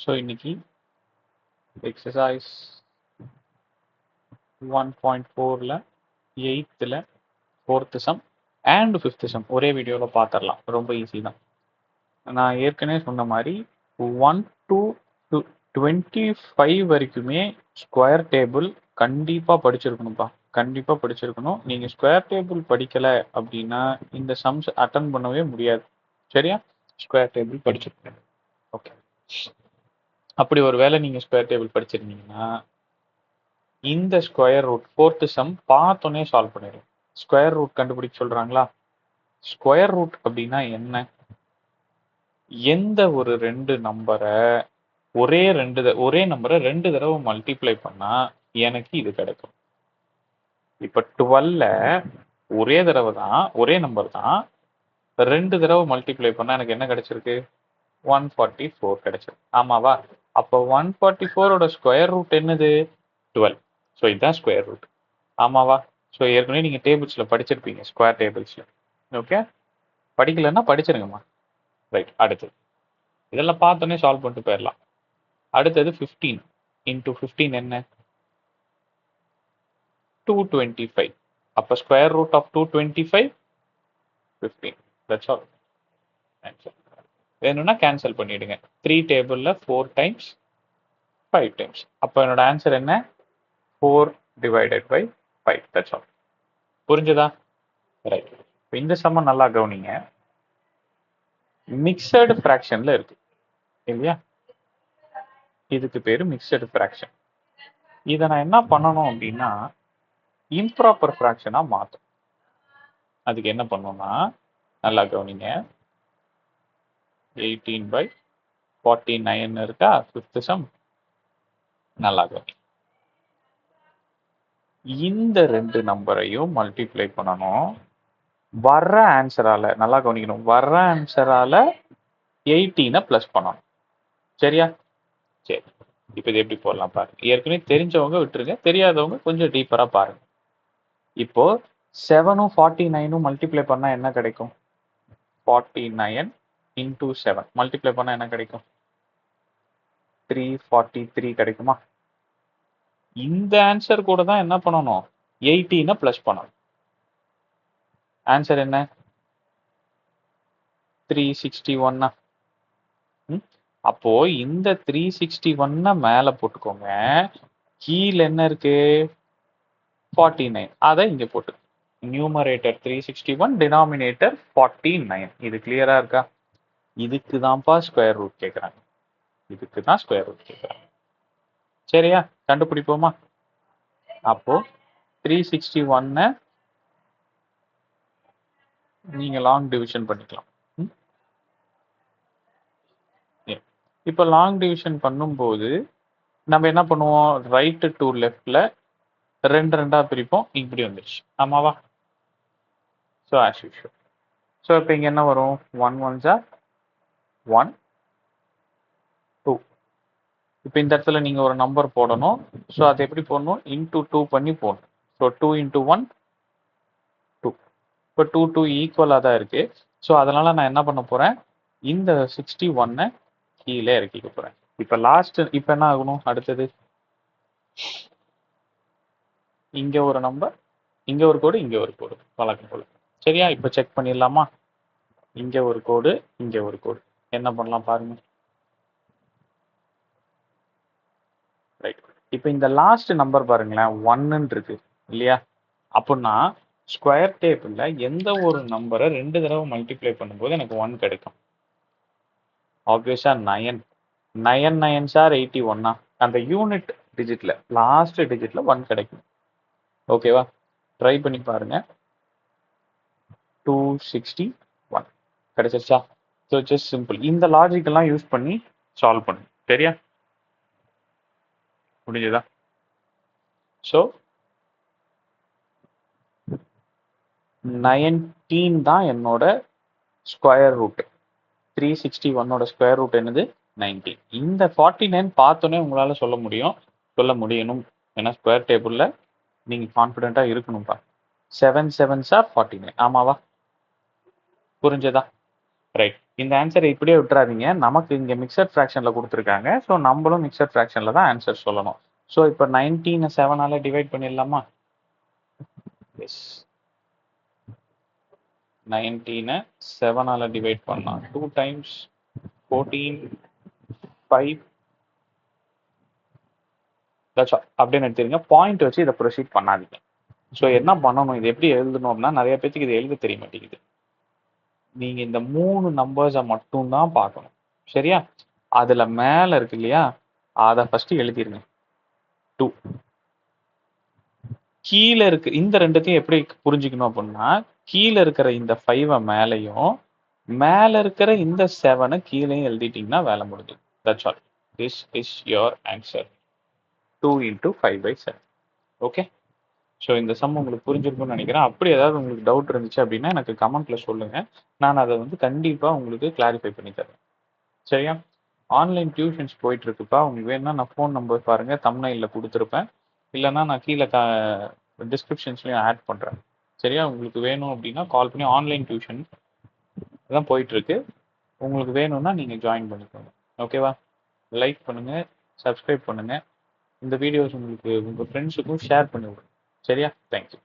So இன்னைக்கு exercise 1.4ல் 8th 4th sum and 5th sum ஒரே வீடியோவில் பார்த்துடலாம். ரொம்ப ஈஸி தான். நான் ஏற்கனவே சொன்ன மாதிரி 1 to 25 வரைக்குமே ஸ்கொயர் டேபிள் கண்டிப்பாக படிச்சிருக்கணும்ப்பா. கண்டிப்பாக படிச்சிருக்கணும். நீங்கள் ஸ்கொயர் டேபிள் படிக்கலை அப்படின்னா இந்த சம்ஸ் அட்டன் பண்ணவே முடியாது. சரியா? ஸ்கொயர் டேபிள் படிச்சிருக்கணும். ஓகே, அப்படி ஒரு வேளை நீங்கள் ஸ்கொயர் டேபிள் படிச்சிருந்தீங்கன்னா இந்த ஸ்கொயர் ரூட் 4th சம் பார்த்தோன்னே சால்வ் பண்ணிடும். ஸ்கொயர் ரூட் கண்டுபிடிக்க சொல்கிறாங்களா? ஸ்கொயர் ரூட் அப்படின்னா என்ன? எந்த ஒரு ரெண்டு நம்பரை ஒரே நம்பரை 2 தடவை மல்டிப்ளை பண்ணா எனக்கு இது கிடைக்கும். இப்ப 12 ஒரே தடவை தான், ஒரே நம்பர் தான், 2 தடவை மல்டிப்ளை பண்ணா எனக்கு என்ன கிடைச்சிருக்கு? 144 கிடைச்சிருக்கு. ஆமாவா? அப்போ 144ஓட ஸ்கொயர் ரூட் என்னது? 12. ஸோ இதுதான் ஸ்கொயர் ரூட். ஆமாவா? ஸோ ஏற்கனவே நீங்க டேபிள்ஸ்ல படிச்சிருப்பீங்க, ஸ்கொயர் டேபிள்ஸ்ல. ஓகே, படிக்கலன்னா படிச்சிருங்கம்மா. ரைட், அடுத்து இதெல்லாம் பார்த்தோன்னே சால்வ் பண்ணிட்டு போயிடலாம். அடுத்தது 15 இன்டூ 15 என்ன? 225. அப்போ square root of 225 15. That's all. வேணும்னா கேன்சல் பண்ணிடுங்க. 3 டேபிளில் 4 டைம்ஸ் 5 டைம்ஸ். அப்போ என்னோட ஆன்சர் என்ன? 4 டிவைடட் பை 5. That's all. புரிஞ்சுதா? ரைட். இப்போ இந்த சம்ம நல்லா கவனிங்க. மிக்சடு ஃப்ராக்ஷன்ல இருக்கு இல்லையா? இதுக்கு பேரு மிக்சடு ஃப்ராக்ஷன். இதை நான் என்ன பண்ணணும் அப்படின்னா இம்ப்ராப்பர் ஃப்ராக்ஷனா மாற்றும். அதுக்கு என்ன பண்ணணும்னா நல்லா கவனிங்க. 18/49 இருக்கா? 5th some. நல்லா கவனி. இந்த ரெண்டு நம்பரையும் மல்டிப்ளை பண்ணணும். வர்ற ஆன்சரால நல்லா கவனிக்கணும். வர்ற ஆன்சரால 18 பிளஸ் பண்ணணும். சரியா? சரி, இப்போ இது எப்படி போடலாம் பாருங்க. ஏற்கனவே தெரிஞ்சவங்க விட்டுருங்க, தெரியாதவங்க கொஞ்சம் டீப்பரா பாருங்க. இப்போ 7ம் 49ம் மல்டிப்ளை பண்ணா என்ன கிடைக்கும்? 49 இன்டூ 7 மல்டிப்ளை பண்ணா என்ன கிடைக்கும்? 343 கிடைக்குமா? இந்த ஆன்சர் கூட தான் என்ன பண்ணணும்? 18 பிளஸ் பண்ணணும். ஆன்சர் என்ன? 361. அப்போ இந்த 361 மேல போட்டுக்கோங்க. கீழே என்ன இருக்கு? 49. அதை இங்க போட்டு நியூமரேட்டர் 361, டினாமினேட்டர் 49. இது கிளியரா இருக்கா? இதுக்கு தான்ப்பா ஸ்கொயர் ரூட் கேட்குறாங்க. இதுக்கு தான் ஸ்கொயர் ரூட் கேட்குறாங்க. சரியா? கண்டுபிடிப்போமா? அப்போ 361 நீங்க லாங் டிவிஷன் பண்ணிக்கலாம். இப்போ லாங் டிவிஷன் பண்ணும்போது நம்ம என்ன பண்ணுவோம்? ரைட்டு டு லெஃப்ட்ல 2 2 பிரிப்போம். இப்படி வந்துருச்சு. ஆமாவா? So as usual. ஸோ இப்போ இங்கே என்ன வரும்? 1 1s 1 2. இப்போ இந்த இடத்துல நீங்க ஒரு நம்பர் போடணும். ஸோ அதை எப்படி போடணும்? இன்டூ 2 பண்ணி போடணும். So 2 into 1 2. இப்போ 2 2 ஈக்குவலாக தான் இருக்கு. ஸோ அதனால நான் என்ன பண்ண போறேன்? இந்த 61 கீழே இறக்கிக்க போறேன். இப்போ லாஸ்ட் இப்போ என்ன ஆகணும்? அடுத்தது இங்க ஒரு நம்பர், இங்க ஒரு கோடு, இங்க ஒரு கோடு, வழக்கம் போல. சரியா? இப்போ செக் பண்ணிடலாமா? இங்க ஒரு கோடு, இங்க ஒரு கோடு. என்ன பண்ணலாம் பாருங்க. ரைட். இப்போ இந்த லாஸ்ட் நம்பர் பாருங்களேன், 1 இருக்கு இல்லையா? அப்படின்னா ஸ்கொயர் டேபிள்ல எந்த ஒரு நம்பரை 2 தடவை மல்டிப்ளை பண்ணும்போது எனக்கு 1 கிடைக்கும்? ஆப்வியஸா 9. 9 9s 81. அந்த யூனிட் டிஜிட்ல லாஸ்ட் டிஜிட்ல 1 கிடைக்கும். ஓகேவா? ட்ரை பண்ணி பாருங்க. 261 கிடைச்சிருச்சா? So just simple. இந்த லாஜிக் எல்லாம் யூஸ் பண்ணி சால்வ் பண்ணு. சரியா? முடிஞ்சதா? ஸோ 19 தான் என்னோட ஸ்கொயர் ரூட். 361ஓட ஸ்கொயர் ரூட் என்னது? 19. இந்த 49 பார்த்தோன்னே உங்களால சொல்ல முடியணும். ஏன்னா ஸ்கொயர் டேபிள்ல நீங்க கான்ஃபிடென்ட்டா இருக்கணும்ப்பா. 7 7s 49. ஆமாவா? புரிஞ்சதா? ரைட். இந்த ஆன்சரை இப்படியே விட்டுறாதீங்க. நமக்கு இங்க மிக்ஸட் ஃப்ராக்ஷன்ல குடுத்துருக்காங்க. ஸோ நம்மளும் மிக்ஸட் ஃப்ராக்ஷன்ல தான் ஆன்சர் சொல்லணும். ஸோ இப்ப 19 7ஆல டிவைட் பண்ணிடலாமா? எஸ். 19 7ஆல டிவைட் பண்ணா 2 டைம்ஸ் 14 5 அப்படின்னு எடுத்துருங்க. பாயிண்ட் வச்சு இதை ப்ரொசீட் பண்ணாதீங்க. ஸோ என்ன பண்ணணும், இது எப்படி எழுதணும் அப்படின்னா, நிறைய பேத்துக்கு இது எழுத தெரிய மாட்டேங்குது. நீங்க இந்த 3 நம்பர்ஸை மட்டும் தான் பார்க்கணும். சரியா? அதுல மேல இருக்கு இல்லையா, அதை ஃபர்ஸ்ட் எழுதிருங்க. 2 கீழே இருக்கு இந்த ரெண்டுத்தையும் எப்படி புரிஞ்சுக்கணும் அப்படின்னா, கீழே இருக்கிற இந்த 5 மேலையும் மேல இருக்கிற இந்த 7 கீழேயும் எழுதிட்டீங்கன்னா வேலை முடிஞ்சது. That's all. This is your answer. 2 into 5/7. Okay. So இந்த சம் உங்களுக்கு புரிஞ்சிருக்கும்னு நினைக்கிறேன். அப்படி ஏதாவது உங்களுக்கு டவுட் இருந்துச்சு அப்படின்னா எனக்கு கமெண்ட்ல சொல்லுங்க. நான் அதை வந்து கண்டிப்பா உங்களுக்கு கிளாரிஃபை பண்ணி தரேன். சரியா? ஆன்லைன் டியூஷன்ஸ் போயிட்டு இருக்குப்பா. உங்களுக்கு வேணும்னா நான் ஃபோன் நம்பர் பாருங்க, தம்ப்நெயில்ல கொடுத்துருப்பேன். இல்லைன்னா நான் கீழே டிஸ்கிரிப்ஷன்ஸ்லையும் ஆட் பண்ணுறேன். சரியா? உங்களுக்கு வேணும் அப்படின்னா கால் பண்ணி ஆன்லைன் டியூஷன் தான் போயிட்டு இருக்கு. உங்களுக்கு வேணும்னா நீங்கள் ஜாயின் பண்ணிக்கோங்க. ஓகேவா? லைக் பண்ணுங்க, சப்ஸ்கிரைப் பண்ணுங்க. இந்த வீடியோஸ் உங்களுக்கு உங்கள் ஃப்ரெண்ட்ஸுக்கும் ஷேர் பண்ணி விடுங்க. சரியா? தேங்க்யூ.